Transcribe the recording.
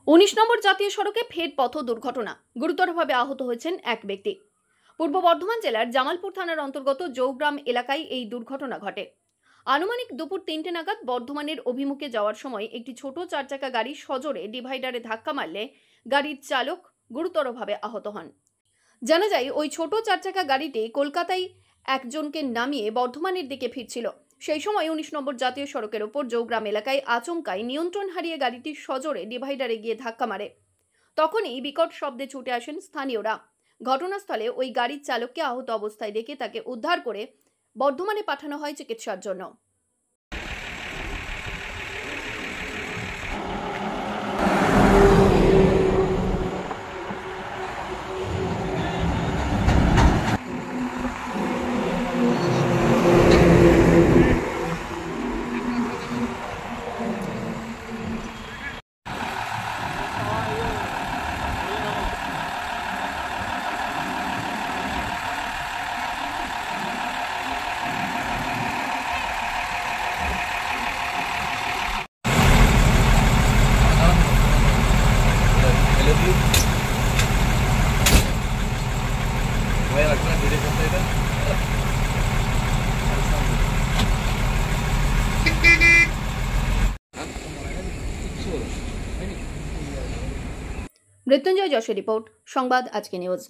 19 নম্বর জাতীয় সড়কে ফের পথ দুর্ঘটনা, গুরুতরভাবে আহত হয়েছেন এক ব্যক্তি। পূর্ব বর্ধমান জেলার জামালপুর থানার অন্তর্গত জৌগ্রাম এলাকায় এই দুর্ঘটনা ঘটে। আনুমানিক দুপুর 3টে নাগাদ বর্ধমানের অভিমুখে যাওয়ার সময় একটি ছোট চারচাকা গাড়ি সজোরে ডিভাইডারে ধাক্কা মারলে গাড়ির চালক গুরুতরভাবে আহত হন। জানা যায়, ওই ছোট চারচাকা গাড়িটি কলকাতায় একজনকে নামিয়ে বর্ধমানের দিকে ফিরছিল। সেই সময় 19 নম্বর জাতীয় সড়কের ওপর জৌগ্রাম এলাকায় আচমকাই নিয়ন্ত্রণ হারিয়ে গাড়িটি সজোরে ডিভাইডারে গিয়ে ধাক্কা মারে। তখনই বিকট শব্দে ছুটে আসেন স্থানীয়রা। ঘটনাস্থলে ওই গাড়ির চালককে আহত অবস্থায় দেখে তাকে উদ্ধার করে বর্ধমানে পাঠানো হয় চিকিৎসার জন্য। মৃত্যুঞ্জয় যশের রিপোর্ট, সংবাদ আজকে নিউজ।